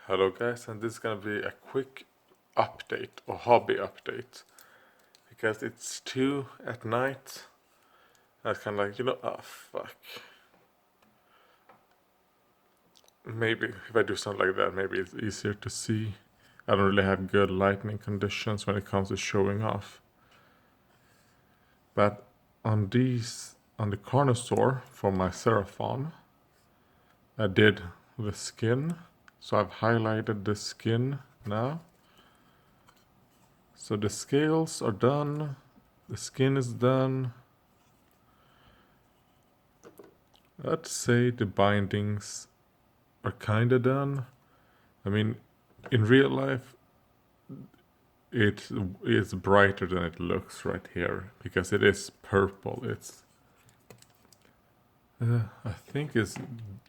Hello guys, and this is gonna be a quick update or hobby update because it's 2 at night. I was kind of like, oh fuck. Maybe if I do something like that, maybe it's easier to see. I don't really have good lighting conditions when it comes to showing off. But on the corner store for my Seraphon, I did the skin. So I've highlighted the skin now. So the scales are done. The skin is done. I'd say the bindings are kinda done. I mean, in real life, it is brighter than it looks right here because it is purple. It's I think it's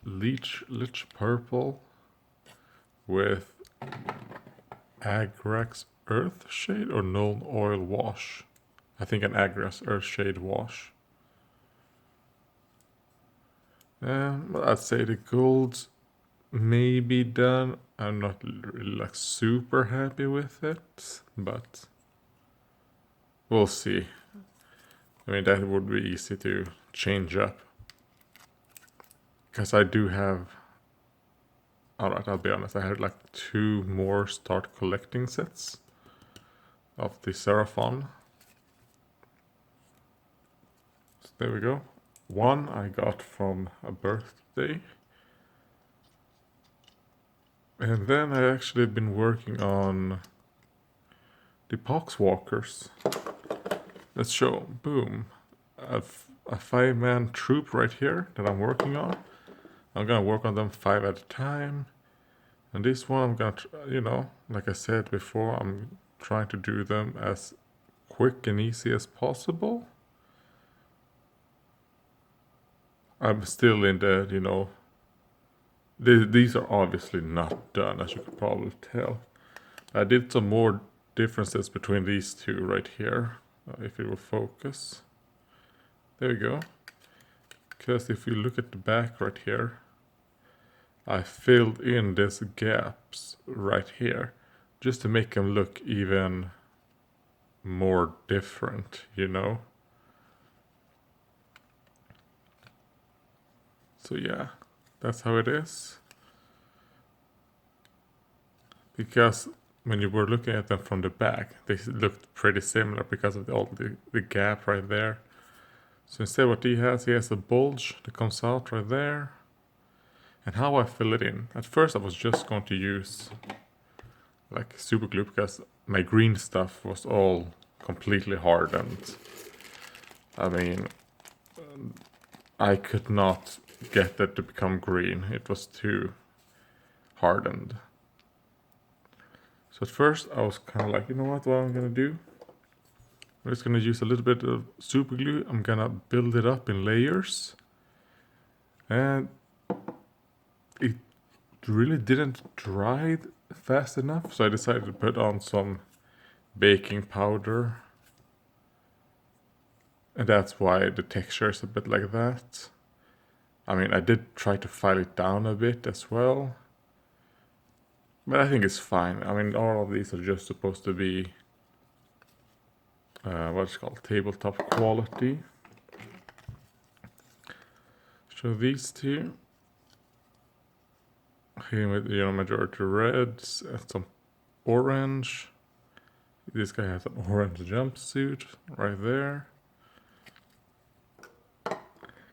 lich purple with Agrax Earth Shade or Null Oil Wash. I think an Agrax Earth Shade wash. But I'd say the golds may be done. I'm not really like super happy with it, but we'll see. I mean, that would be easy to change up. Because I do have... Alright, I'll be honest. I had like 2 more start collecting sets of the Seraphon. So there we go. One I got from a birthday. And then I actually been working on the Poxwalkers. Let's show. Boom. A 5-man troop right here that I'm working on. I'm gonna work on them 5 at a time. And this one I'm gonna, like I said before, I'm trying to do them as quick and easy as possible. I'm still in the, these are obviously not done, as you could probably tell. I did some more differences between these two right here, if it will focus. There we go. Because if you look at the back right here, I filled in these gaps right here just to make them look even more different. So yeah, that's how it is. Because when you were looking at them from the back, they looked pretty similar because of all the gap right there. So instead what he has a bulge that comes out right there. And how I fill it in. At first I was just going to use like super glue because my green stuff was all completely hardened. I mean, I could not get that to become green. It was too hardened. So at first I was kind of like, you know what I'm gonna do? I'm just gonna use a little bit of super glue. I'm gonna build it up in layers. And it really didn't dry fast enough, so I decided to put on some baking powder. And that's why the texture is a bit like that. I mean, I did try to file it down a bit as well. But I think it's fine. I mean, all of these are just supposed to be what's called tabletop quality. So these two here with majority reds and some orange. This guy has an orange jumpsuit right there.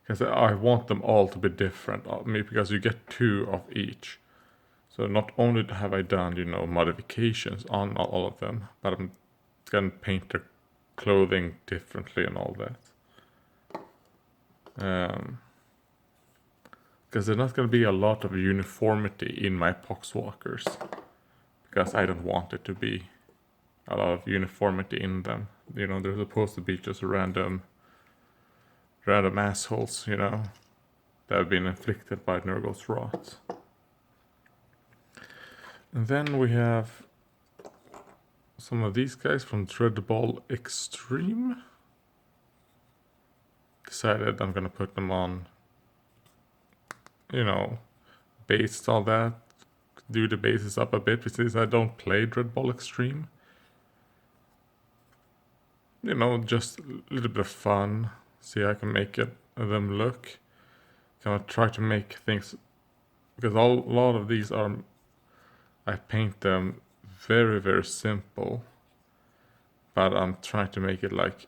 Because I want them all to be different, because you get 2 of each. So not only have I done, modifications on all of them, but I'm gonna paint their clothing differently and all that. Because there's not gonna be a lot of uniformity in my Poxwalkers. Because I don't want it to be a lot of uniformity in them. They're supposed to be just random assholes, that have been inflicted by Nurgle's rot. And then we have some of these guys from Dreadball Extreme. Decided I'm gonna put them on, based on that. do the bases up a bit since I don't play Dreadball Extreme. You know, just a little bit of fun. See how I can make them look. Kind of try to make things, because a lot of these are, I paint them very, very simple. But I'm trying to make it like,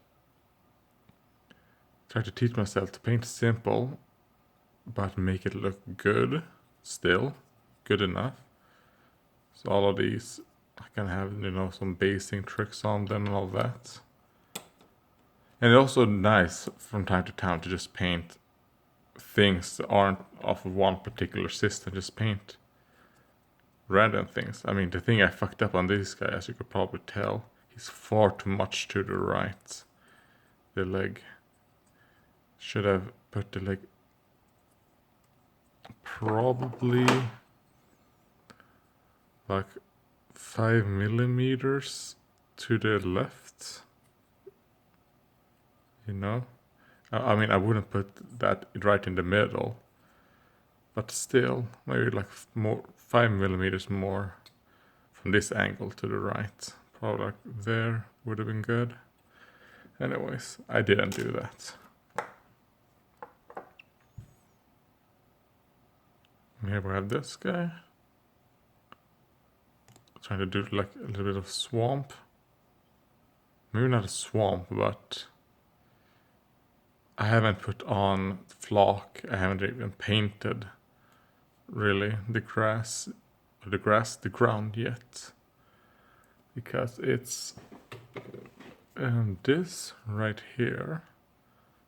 try to teach myself to paint simple, but make it look good still, good enough. So all of these, I can have, you know, some basing tricks on them and all that. And it's also nice from time to time to just paint things that aren't of one particular system, just paint random things. I mean, the thing I fucked up on this guy, as you could probably tell, he's far too much to the right. The leg. Should have put the leg probably like 5 millimeters to the left. You know? I mean, I wouldn't put that right in the middle. But still, maybe like 5 millimeters more from this angle to the right. Probably like there would have been good. Anyways, I didn't do that. Here we have this guy. Trying to do like a little bit of swamp. Maybe not a swamp, but I haven't put on flock. I haven't even painted really the ground yet. Because it's this right here,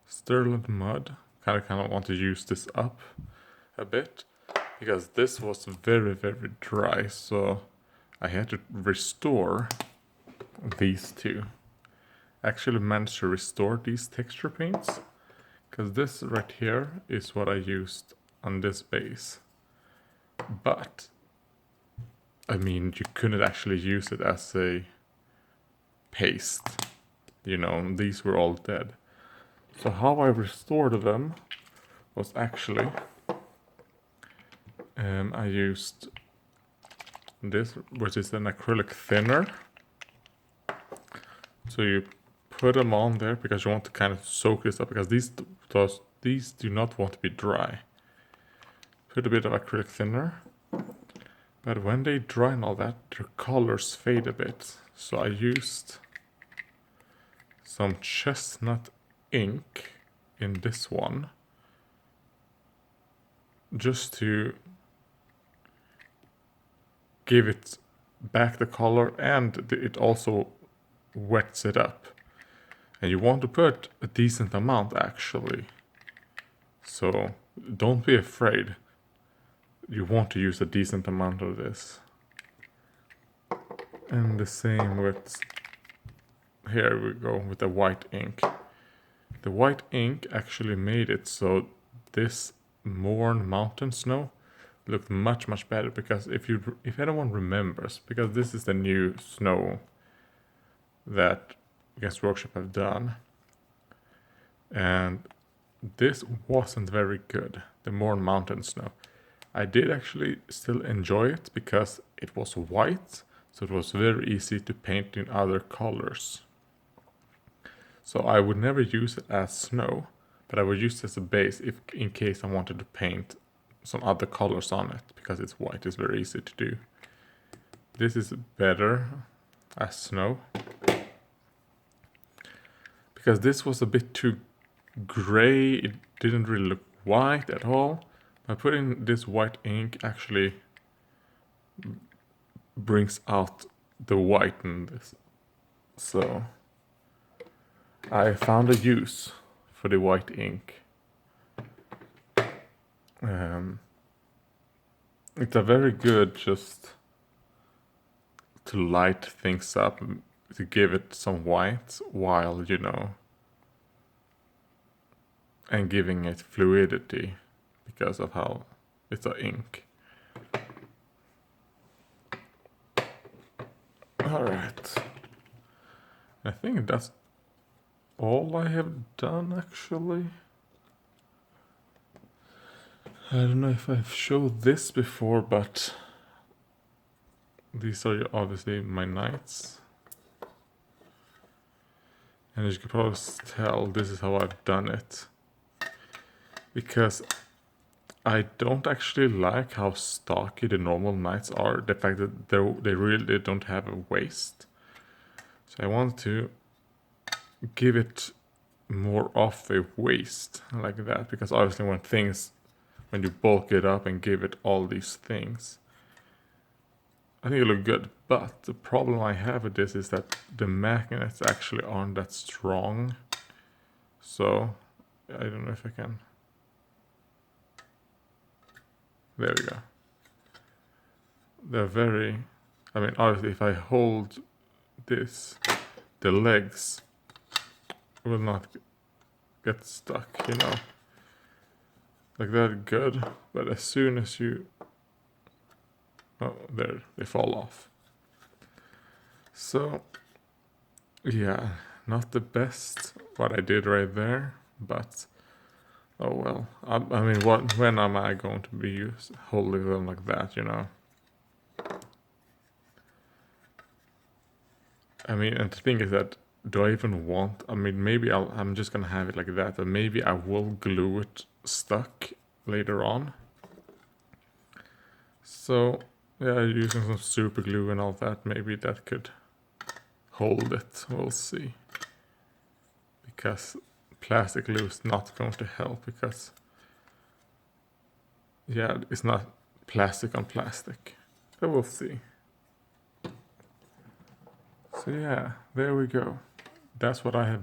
Sterling mud. Kind of want to use this up a bit. Because this was very, very dry, so I had to restore these two. Actually managed to restore these texture paints, because this right here is what I used on this base. But, I mean, you couldn't actually use it as a paste. You know, these were all dead. So how I restored them was actually... I used this, which is an acrylic thinner. So you put them on there because you want to kind of soak this up, because these do not want to be dry. Put a bit of acrylic thinner, but when they dry and all that, their colors fade a bit. So I used some chestnut ink in this one, just to give it back the color, and it also wets it up. And you want to put a decent amount actually. So don't be afraid. You want to use a decent amount of this. And the same with, here we go with the white ink. The white ink actually made it so this Morn Mountain Snow looked much, much better, because if anyone remembers, because this is the new snow that Games Workshop have done, and this wasn't very good, the Morn Mountain Snow. I did actually still enjoy it because it was white, so it was very easy to paint in other colors. So I would never use it as snow, but I would use it as a base if in case I wanted to paint some other colors on it, because it's white, it's very easy to do. This is better as snow, because this was a bit too gray, it didn't really look white at all. By putting this white ink actually brings out the white in this. So I found a use for the white ink. It's a very good just to light things up, to give it some white while, you know, and giving it fluidity because of how it's an ink. Alright. I think that's all I have done actually. I don't know if I've showed this before, but these are obviously my knights. And as you can probably tell, this is how I've done it. Because I don't actually like how stocky the normal knights are. The fact that they really don't have a waist. So I want to give it more of a waist like that. Because obviously when you bulk it up and give it all these things, I think it look good. But the problem I have with this is that the magnets actually aren't that strong. So I don't know if I can. There we go. They're very, I mean, obviously if I hold this, the legs will not get stuck, you know. Like that, good. But as soon as you, oh, there, they fall off. So, yeah, not the best what I did right there, but oh well. I mean, when am I going to be holding them like that, you know? I mean, and the thing is that, do I even want, I mean, maybe I'm just gonna have it like that, but maybe I will glue it stuck later on. So, yeah, using some super glue and all that, maybe that could hold it, we'll see. Because plastic glue is not going to help, because, yeah, it's not plastic on plastic. But we'll see. So yeah, there we go. That's what I have